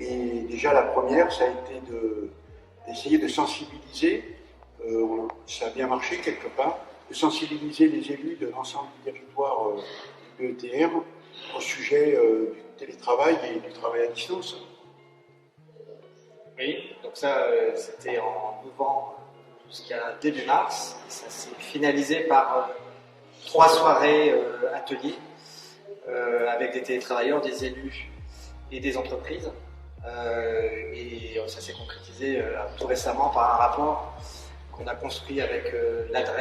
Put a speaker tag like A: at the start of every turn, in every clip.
A: Et déjà la première, ça a été d'essayer de sensibiliser, ça a bien marché quelque part, de sensibiliser les élus de l'ensemble du territoire de l'ETR au sujet du télétravail et du travail à distance.
B: Oui, donc ça, c'était en novembre jusqu'à début mars. Ça s'est finalisé par 3 soirées ateliers avec des télétravailleurs, des élus et des entreprises. Et ça s'est concrétisé tout récemment par un rapport qu'on a construit avec l'ADRE,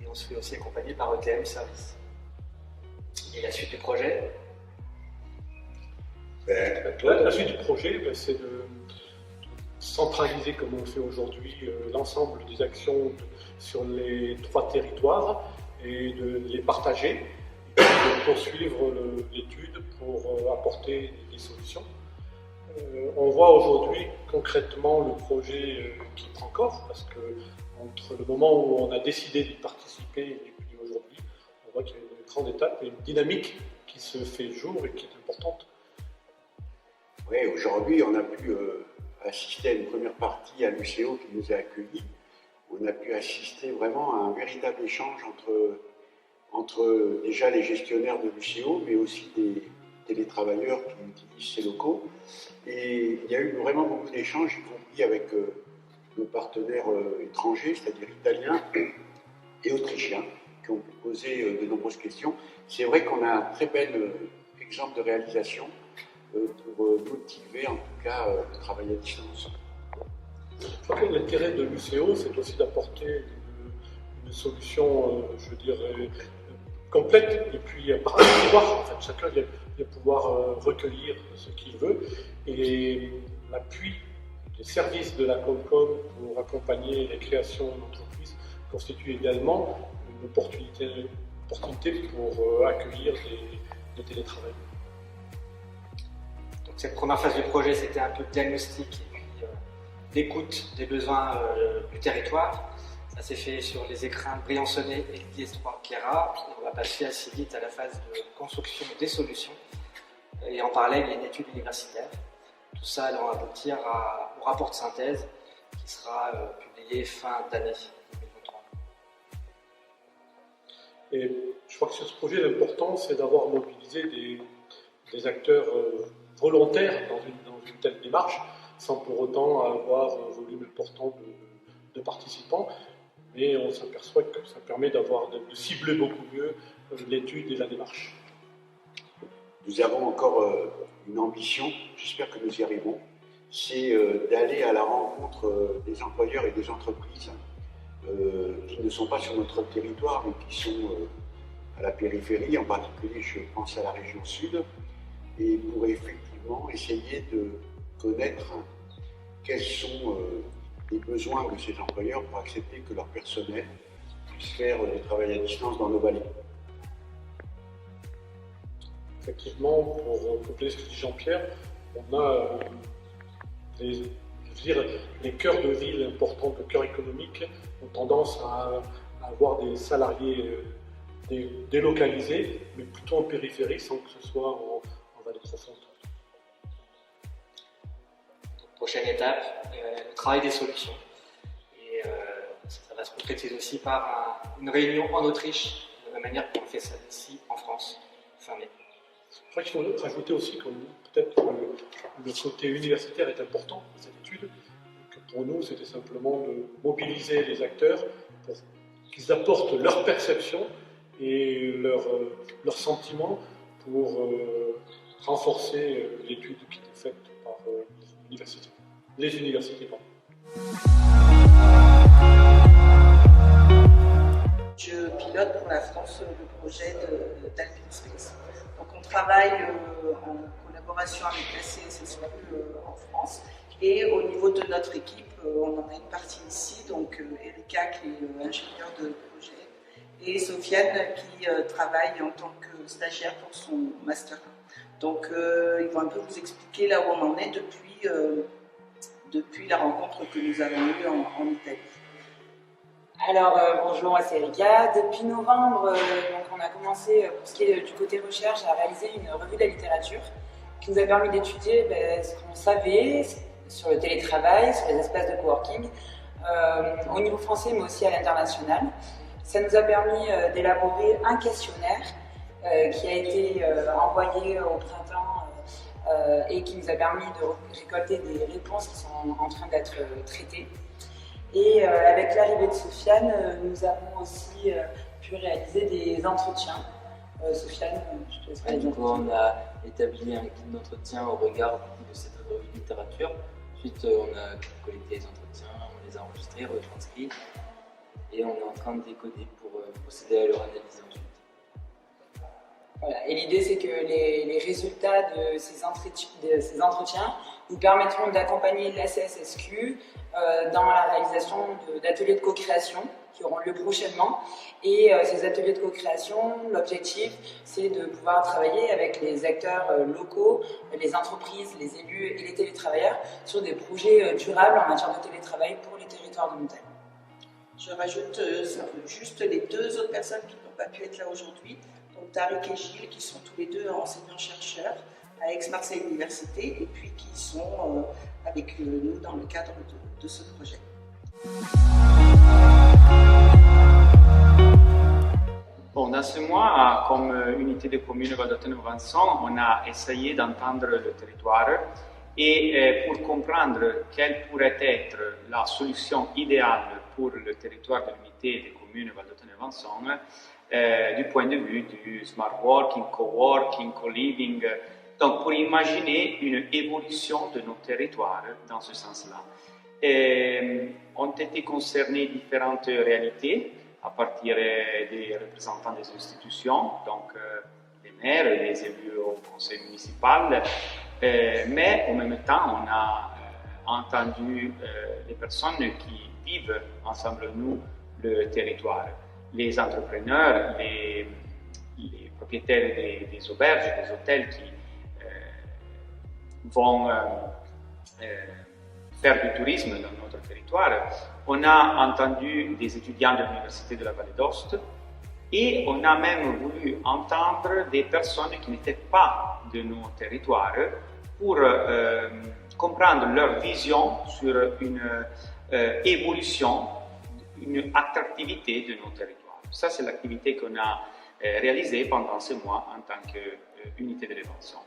B: et on se fait aussi accompagner par ETM Service. Et la suite du projet?
C: La suite du projet, c'est de centraliser, comme on le fait aujourd'hui, l'ensemble des actions sur les 3 territoires et de les partager, et de poursuivre l'étude pour apporter des solutions. On voit aujourd'hui concrètement le projet qui prend corps, parce que entre le moment où on a décidé d'y participer et puis aujourd'hui, on voit qu'il y a une grande étape et une dynamique qui se fait jour et qui est importante.
A: Oui, aujourd'hui, on a pu assister à une première partie à l'UCO qui nous a accueillis. On a pu assister vraiment à un véritable échange entre déjà les gestionnaires de l'UCO, mais aussi des télétravailleurs qui utilisent ces locaux. Et il y a eu vraiment beaucoup d'échanges, y compris avec nos partenaires étrangers, c'est-à-dire italiens et autrichiens, qui ont pu poser de nombreuses questions. C'est vrai qu'on a un très bel exemple de réalisation pour motiver en tout cas le travail à distance.
C: Je crois que l'intérêt de l'UCO, c'est aussi d'apporter une solution, je dirais, complète, et puis par pouvoir, en fait, chacun va pouvoir recueillir ce qu'il veut, et l'appui des services de la Comcom pour accompagner les créations d'entreprises constitue également une opportunité pour accueillir des télétravailleurs.
B: Donc cette première phase du projet, c'était un peu de diagnostic et puis l'écoute des besoins du territoire. Ça s'est fait sur les écrins Briançonnet et l'IS3 Kera. On va passer assez vite à la phase de construction des solutions. Et en parallèle, il y a une étude universitaire. Tout ça allant aboutir au rapport de synthèse qui sera publié fin d'année 2023.
C: Et je crois que sur ce projet, l'important, c'est d'avoir mobilisé des acteurs volontaires dans une telle démarche, sans pour autant avoir un volume important de participants. Mais on s'aperçoit que ça permet de cibler beaucoup mieux l'étude et la démarche.
A: Nous avons encore une ambition, j'espère que nous y arriverons, c'est d'aller à la rencontre des employeurs et des entreprises qui ne sont pas sur notre territoire, mais qui sont à la périphérie, en particulier je pense à la région sud, et pour effectivement essayer de connaître quels sont les besoins de ces employeurs pour accepter que leur personnel puisse faire du travail à distance dans nos vallées.
C: Effectivement, pour compléter ce que dit Jean-Pierre, on a les cœurs de ville importants, les cœurs économiques, ont tendance à avoir des salariés délocalisés, mais plutôt en périphérie, sans que ce soit en vallée profonde.
B: Prochaine étape, le travail des solutions. Et ça va se concrétiser aussi par une réunion en Autriche, de la manière qu'on fait ça ici en France, fin mai.
C: Je crois qu'il faut rajouter aussi que peut-être le côté universitaire est important dans cette étude, que pour nous c'était simplement de mobiliser les acteurs pour qu'ils apportent leur perception et leurs sentiments pour renforcer l'étude qui était faite par les universités.
D: Je pilote pour la France le projet d'Alpine Space. Donc on travaille en collaboration avec la CSSP en France, et au niveau de notre équipe, on en a une partie ici, donc Erika qui est ingénieure de projet et Sofiane qui travaille en tant que stagiaire pour son master. Donc ils vont un peu vous expliquer là où on en est depuis la rencontre que nous avons eue en Italie.
E: Alors bonjour, moi c'est Erika. Depuis novembre, donc on a commencé pour ce qui est du côté recherche à réaliser une revue de la littérature qui nous a permis d'étudier ce qu'on savait sur le télétravail, sur les espaces de coworking, au niveau français mais aussi à l'international. Ça nous a permis d'élaborer un questionnaire qui a été envoyé au printemps et qui nous a permis de récolter des réponses qui sont en train d'être traitées. Et avec l'arrivée de Sofiane, nous avons aussi pu réaliser des entretiens. Sofiane, je te laisse parler.
F: Du coup, on a établi un guide d'entretien au regard de cette revue de littérature. Ensuite, on a collecté les entretiens, on les a enregistrés, retranscrits, et on est en train de décoder pour procéder à leur analyse ensuite.
E: Voilà. Et l'idée, c'est que les résultats de ces entretiens nous permettront d'accompagner la CSSQ dans la réalisation d'ateliers de co-création qui auront lieu prochainement. Et ces ateliers de co-création, l'objectif, c'est de pouvoir travailler avec les acteurs locaux, les entreprises, les élus et les télétravailleurs sur des projets durables en matière de télétravail pour les territoires de montagne.
D: Je rajoute juste les deux autres personnes qui n'ont pas pu être là aujourd'hui, donc Tariq et Gilles, qui sont tous les deux enseignants-chercheurs à Aix-Marseille Université et puis qui sont avec nous dans le cadre de ce projet.
G: Bon, dans ce mois, comme unité de commune Val d'Automne-Vanson, on a essayé d'entendre le territoire et pour comprendre quelle pourrait être la solution idéale pour le territoire de l'unité des communes Val d'Automne-Vanson du point de vue du smart working, co-working, co-living, donc pour imaginer une évolution de nos territoires dans ce sens-là. Ont été concernées différentes réalités à partir des représentants des institutions, donc les maires, les élus au conseil municipal, mais en même temps on a entendu les personnes qui vivent ensemble nous le territoire, les entrepreneurs, les propriétaires des auberges, des hôtels qui vont faire du tourisme dans notre territoire. On a entendu des étudiants de l'Université de la Vallée d'Aoste et on a même voulu entendre des personnes qui n'étaient pas de nos territoires pour comprendre leur vision sur une évolution, une attractivité de nos territoires. Ça, c'est l'activité qu'on a réalisée pendant ce mois en tant qu'unité de l'évaluation.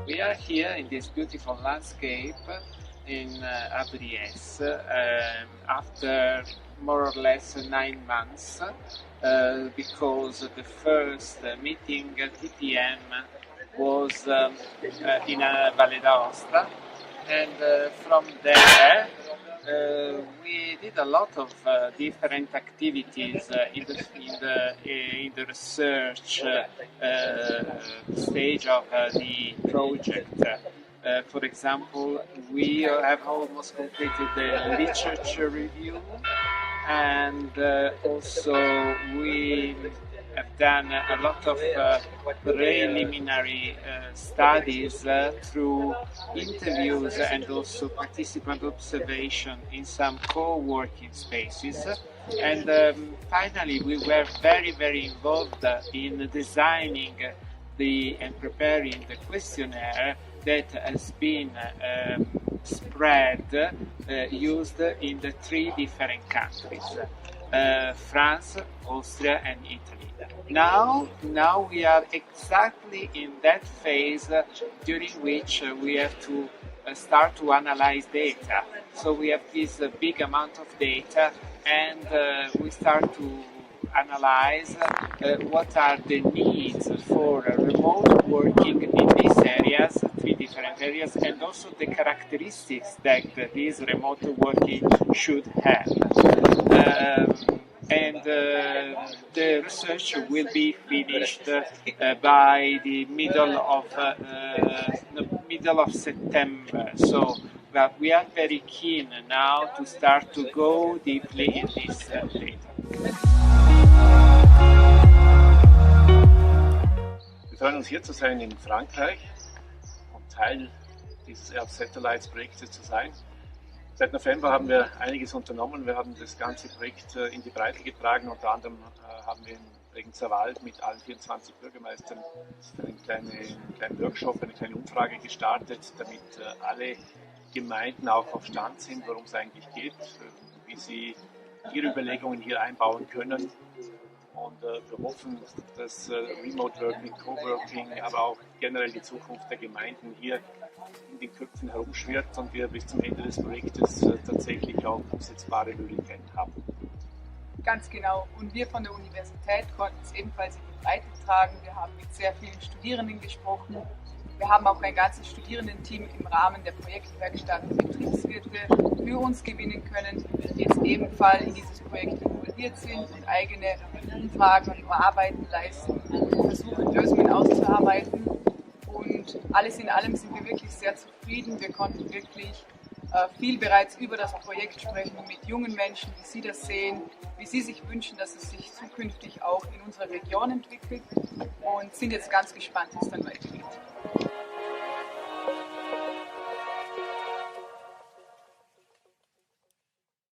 H: We are here in this beautiful landscape in Avriès after more or less 9 months because the first meeting TPM was in Valle d'Aosta, and from there we did a lot of different activities in the research stage of the project. For example, we have almost completed the literature review, and also we have done a lot of preliminary studies through interviews and also participant observation in some co-working spaces. And finally, we were very involved in designing and preparing the questionnaire that has been spread, used in the 3 different countries, France, Austria and Italy. Now we are exactly in that phase during which we have to start to analyze data. So we have this big amount of data, and we start to analyze what are the needs for remote working in these areas, 3 different areas, and also the characteristics that this remote working should have. And the research will be finished by the middle of September. So we are very keen now to start to go deeply in this data.
I: Wir freuen uns, hier zu sein in Frankreich und Teil dieses Earth Satellites Projektes zu sein. Seit November haben wir einiges unternommen. Wir haben das ganze Projekt in die Breite getragen. Unter anderem haben wir in Bregenzer Wald mit allen 24 Bürgermeistern einen kleinen Workshop, eine kleine Umfrage gestartet, damit alle Gemeinden auch auf Stand sind, worum es eigentlich geht, wie sie ihre Überlegungen hier einbauen können. Und wir hoffen, dass Remote Working, Coworking, aber auch generell die Zukunft der Gemeinden hier in den Köpfen herumschwirrt und wir bis zum Ende des Projektes tatsächlich auch umsetzbare Möglichkeiten haben.
J: Ganz genau. Und wir von der Universität konnten es ebenfalls in die Breite tragen. Wir haben mit sehr vielen Studierenden gesprochen. Wir haben auch ein ganzes Studierendenteam im Rahmen der Projektwerkstatt Betriebswirte für uns gewinnen können, die jetzt ebenfalls in dieses Projekt involviert sind und eigene Umfragen und Überarbeiten leisten und versuchen, Lösungen auszuarbeiten. Und alles in allem sind wir wirklich sehr zufrieden. Wir konnten wirklich viel bereits über das Projekt sprechen mit jungen Menschen, wie sie das sehen, wie sie sich wünschen, dass es sich zukünftig auch in unserer Region entwickelt und sind jetzt ganz gespannt, wie es dann weitergeht.